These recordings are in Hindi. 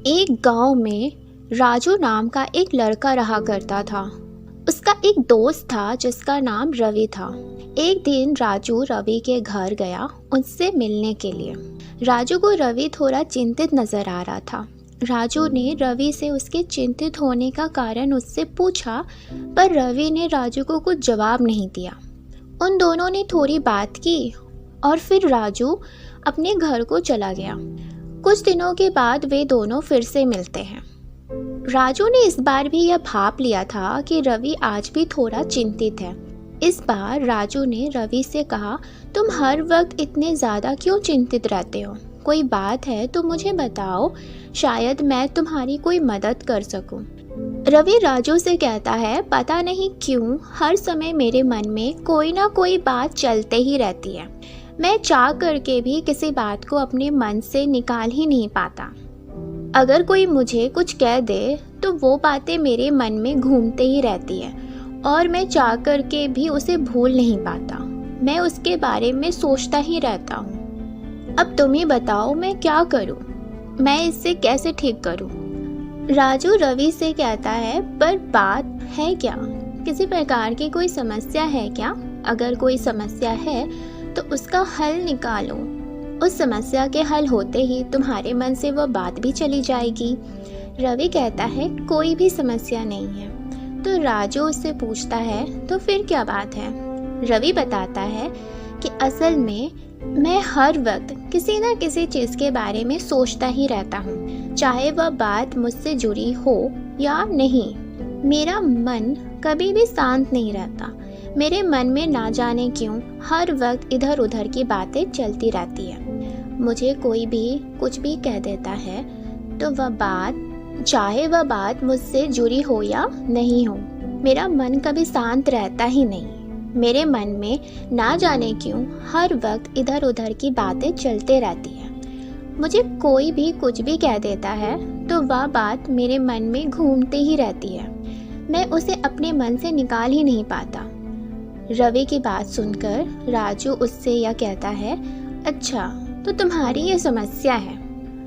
एक गांव में राजू नाम का एक लड़का रहा करता था। उसका एक दोस्त था जिसका नाम रवि था। एक दिन राजू रवि के घर गया उससे मिलने के लिए। राजू को रवि थोड़ा चिंतित नजर आ रहा था। राजू ने रवि से उसके चिंतित होने का कारण उससे पूछा, पर रवि ने राजू को कुछ जवाब नहीं दिया। उन दोनों ने थोड़ी बात की और फिर राजू अपने घर को चला गया। कुछ दिनों के बाद वे दोनों फिर से मिलते हैं। राजू ने इस बार भी यह भाप लिया था कि रवि आज भी थोड़ा चिंतित है। इस बार राजू ने रवि से कहा, तुम हर वक्त इतने ज़्यादा क्यों चिंतित रहते हो? कोई बात है तो मुझे बताओ, शायद मैं तुम्हारी कोई मदद कर सकूं। रवि राजू से कहता है, पता नहीं क्यों हर समय मेरे मन में कोई ना कोई बात चलते ही रहती है। मैं चाह करके भी किसी बात को अपने मन से निकाल ही नहीं पाता। अगर कोई मुझे कुछ कह दे तो वो बातें मेरे मन में घूमते ही रहती है और मैं चाह करके भी उसे भूल नहीं पाता। मैं उसके बारे में सोचता ही रहता हूँ। अब तुम ही बताओ मैं क्या करूँ? मैं इससे कैसे ठीक करूँ? राजू रवि से कहता है, पर बात है क्या? किसी प्रकार की कोई समस्या है क्या? अगर कोई समस्या है तो उसका हल निकालो। उस समस्या के हल होते ही तुम्हारे मन से वह बात भी चली जाएगी। रवि कहता है, कोई भी समस्या नहीं है। तो राजू उससे पूछता है, तो फिर क्या बात है? रवि बताता है कि असल में मैं हर वक्त किसी न किसी चीज़ के बारे में सोचता ही रहता हूँ, चाहे वह बात मुझसे जुड़ी हो या नहीं। मेरा मन कभी भी शांत नहीं रहता। मेरे मन में ना जाने क्यों हर वक्त इधर उधर की बातें चलती रहती है। मुझे कोई भी कुछ भी कह देता है तो वह बात, चाहे वह बात मुझसे जुड़ी हो या नहीं हो, मेरा मन कभी शांत रहता ही नहीं। मेरे मन में ना जाने क्यों हर वक्त इधर उधर की बातें चलते रहती हैं। मुझे कोई भी कुछ भी कह देता है तो वह बात मेरे मन में घूमती ही रहती है। मैं उसे अपने मन से निकाल ही नहीं पाता। रवि की बात सुनकर राजू उससे यह कहता है, अच्छा तो तुम्हारी ये समस्या है।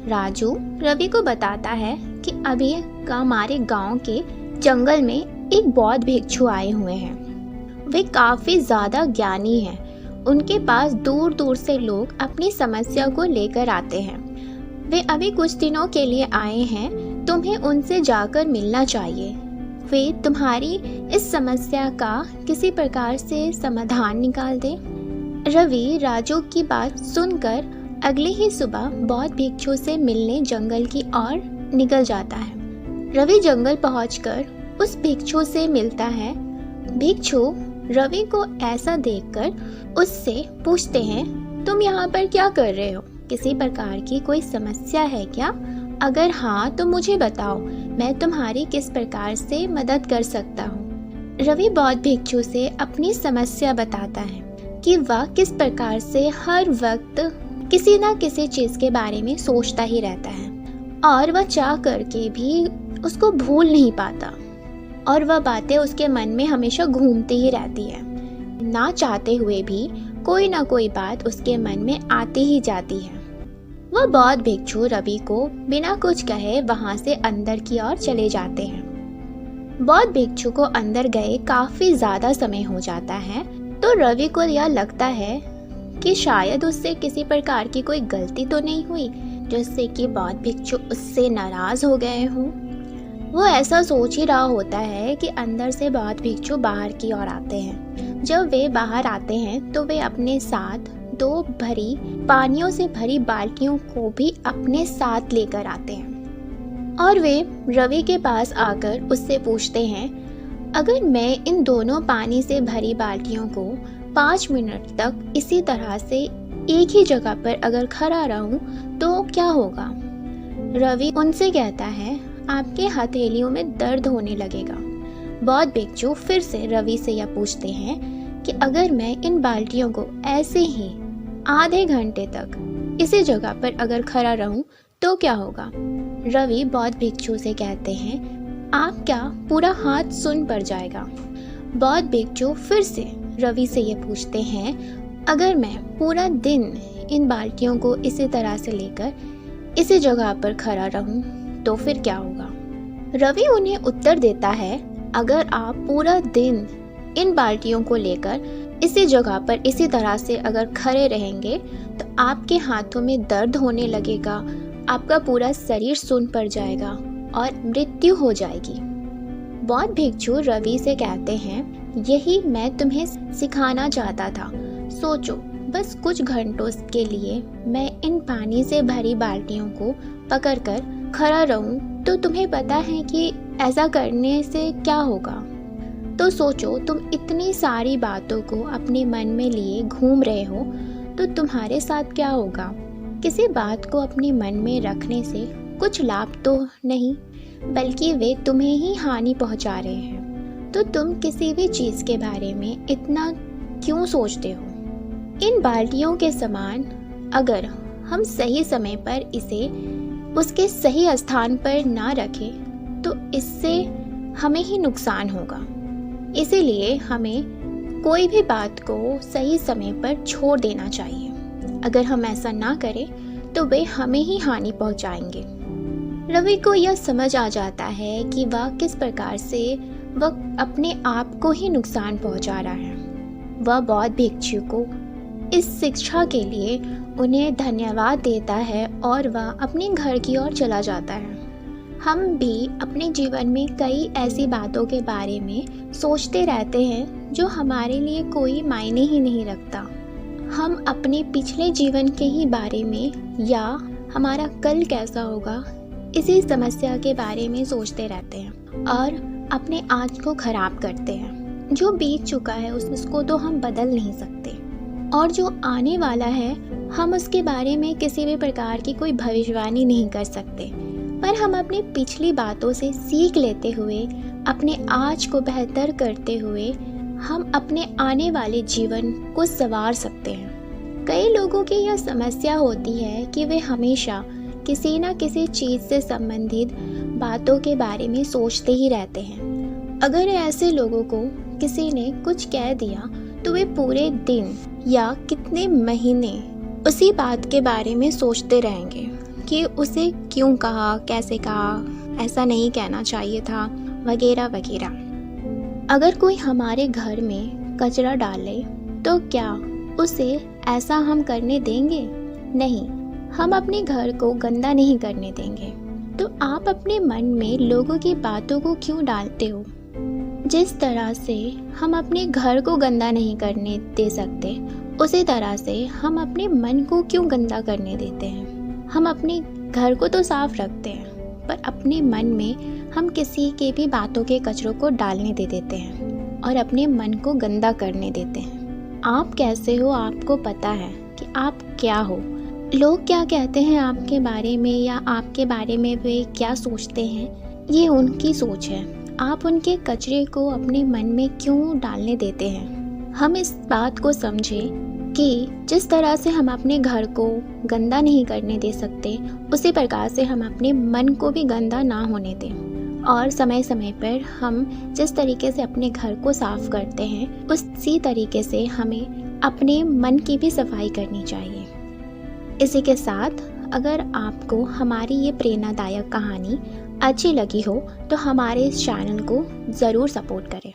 राजू रवि को बताता है कि अभी हमारे गांव के जंगल में एक बौद्ध भिक्षु आए हुए हैं। वे काफ़ी ज़्यादा ज्ञानी हैं। उनके पास दूर दूर से लोग अपनी समस्या को लेकर आते हैं। वे अभी कुछ दिनों के लिए आए हैं। तुम्हें उनसे जाकर मिलना चाहिए। वे तुम्हारी इस समस्या का किसी प्रकार से समाधान निकाल दे। रवि राजू की बात सुनकर अगले ही सुबह बौद्ध भिक्षु से मिलने जंगल की ओर निकल जाता है। रवि जंगल पहुंचकर उस भिक्षु से मिलता है। भिक्षु रवि को ऐसा देखकर उससे पूछते हैं, तुम यहाँ पर क्या कर रहे हो? किसी प्रकार की कोई समस्या है क्या? अगर हाँ तो मुझे बताओ, मैं तुम्हारी किस प्रकार से मदद कर सकता हूँ। रवि बौद्ध भिक्षु से अपनी समस्या बताता है कि वह किस प्रकार से हर वक्त किसी न किसी चीज़ के बारे में सोचता ही रहता है और वह चाह करके भी उसको भूल नहीं पाता और वह बातें उसके मन में हमेशा घूमती ही रहती है। ना चाहते हुए भी कोई ना कोई बात उसके मन में आती ही जाती है। वह बौद्ध भिक्षु रवि को बिना कुछ कहे वहां से अंदर की ओर चले जाते हैं। बौद्ध भिक्षु को अंदर गए काफी ज्यादा समय हो जाता है तो रवि को यह लगता है कि शायद उससे किसी प्रकार की कोई गलती तो नहीं हुई जिससे कि बौद्ध भिक्षु उससे नाराज हो गए हों। वो ऐसा सोच ही रहा होता है कि अंदर से बौद्ध भिक्षु बाहर की ओर आते हैं। जब वे बाहर आते हैं तो वे अपने साथ 2 भरी पानियों से भरी बाल्टियों को भी अपने साथ लेकर आते हैं और वे रवि के पास आकर उससे पूछते हैं, अगर मैं इन दोनों पानी से भरी बाल्टियों को 5 मिनट तक इसी तरह से एक ही जगह पर अगर खड़ा रहूं तो क्या होगा? रवि उनसे कहता है, आपके हथेलियों में दर्द होने लगेगा। बौद्ध भिक्षु फिर से रवि से यह पूछते हैं कि अगर मैं इन बाल्टियों को ऐसे ही आधे घंटे तक इसी जगह पर अगर खड़ा रहूं तो क्या होगा? रवि बौद्ध भिक्षु से कहते हैं, आप क्या पूरा हाथ सुन पड़ जाएगा? बौद्ध भिक्षु फिर से रवि से ये पूछते हैं, अगर मैं पूरा दिन इन बाल्टियों को इसी तरह से लेकर इसी जगह पर खड़ा रहूं तो फिर क्या होगा? रवि उन्हें उत्तर देता है, अगर आप पूरा दिन इन बाल्टियों को लेकर इसी जगह पर इसी तरह से अगर खड़े रहेंगे तो आपके हाथों में दर्द होने लगेगा, आपका पूरा शरीर सुन्न पड़ जाएगा और मृत्यु हो जाएगी। बौद्ध भिक्षु रवि से कहते हैं, यही मैं तुम्हें सिखाना चाहता था। सोचो, बस कुछ घंटों के लिए मैं इन पानी से भरी बाल्टियों को पकड़कर खड़ा रहूं तो तुम्हें पता है कि ऐसा करने से क्या होगा। तो सोचो, तुम इतनी सारी बातों को अपने मन में लिए घूम रहे हो तो तुम्हारे साथ क्या होगा। किसी बात को अपने मन में रखने से कुछ लाभ तो नहीं, बल्कि वे तुम्हें ही हानि पहुंचा रहे हैं। तो तुम किसी भी चीज़ के बारे में इतना क्यों सोचते हो? इन बाल्टियों के समान अगर हम सही समय पर इसे उसके सही स्थान पर ना रखें तो इससे हमें ही नुकसान होगा। इसीलिए हमें कोई भी बात को सही समय पर छोड़ देना चाहिए। अगर हम ऐसा ना करें तो वे हमें ही हानि पहुंचाएंगे। रवि को यह समझ आ जाता है कि वह किस प्रकार से वह अपने आप को ही नुकसान पहुंचा रहा है। वह बौद्ध भिक्षु को इस शिक्षा के लिए उन्हें धन्यवाद देता है और वह अपने घर की ओर चला जाता है। हम भी अपने जीवन में कई ऐसी बातों के बारे में सोचते रहते हैं जो हमारे लिए कोई मायने ही नहीं रखता। हम अपने पिछले जीवन के ही बारे में या हमारा कल कैसा होगा इसी समस्या के बारे में सोचते रहते हैं और अपने आज को खराब करते हैं। जो बीत चुका है उसको तो हम बदल नहीं सकते और जो आने वाला है हम उसके बारे में किसी भी प्रकार की कोई भविष्यवाणी नहीं कर सकते, पर हम अपनी पिछली बातों से सीख लेते हुए अपने आज को बेहतर करते हुए हम अपने आने वाले जीवन को संवार सकते हैं। कई लोगों की यह समस्या होती है कि वे हमेशा किसी न किसी चीज़ से संबंधित बातों के बारे में सोचते ही रहते हैं। अगर ऐसे लोगों को किसी ने कुछ कह दिया तो वे पूरे दिन या कितने महीने उसी बात के बारे में सोचते रहेंगे कि उसे क्यों कहा, कैसे कहा, ऐसा नहीं कहना चाहिए था, वगैरह वगैरह। अगर कोई हमारे घर में कचरा डाले तो क्या उसे ऐसा हम करने देंगे? नहीं, हम अपने घर को गंदा नहीं करने देंगे। तो आप अपने मन में लोगों की बातों को क्यों डालते हो? जिस तरह से हम अपने घर को गंदा नहीं करने दे सकते, उसी तरह से हम अपने मन को क्यों गंदा करने देते हैं? हम अपने घर को तो साफ रखते हैं, पर अपने मन में हम किसी के भी बातों के कचरों को डालने दे देते हैं और अपने मन को गंदा करने देते हैं। आप कैसे हो आपको पता है कि आप क्या हो। लोग क्या कहते हैं आपके बारे में या आपके बारे में वे क्या सोचते हैं, ये उनकी सोच है। आप उनके कचरे को अपने मन में क्यों डालने देते हैं? हम इस बात को समझें कि जिस तरह से हम अपने घर को गंदा नहीं करने दे सकते, उसी प्रकार से हम अपने मन को भी गंदा ना होने दें। और समय समय पर हम जिस तरीके से अपने घर को साफ करते हैं, उसी तरीके से हमें अपने मन की भी सफाई करनी चाहिए। इसी के साथ अगर आपको हमारी ये प्रेरणादायक कहानी अच्छी लगी हो तो हमारे इस चैनल को ज़रूर सपोर्ट करें।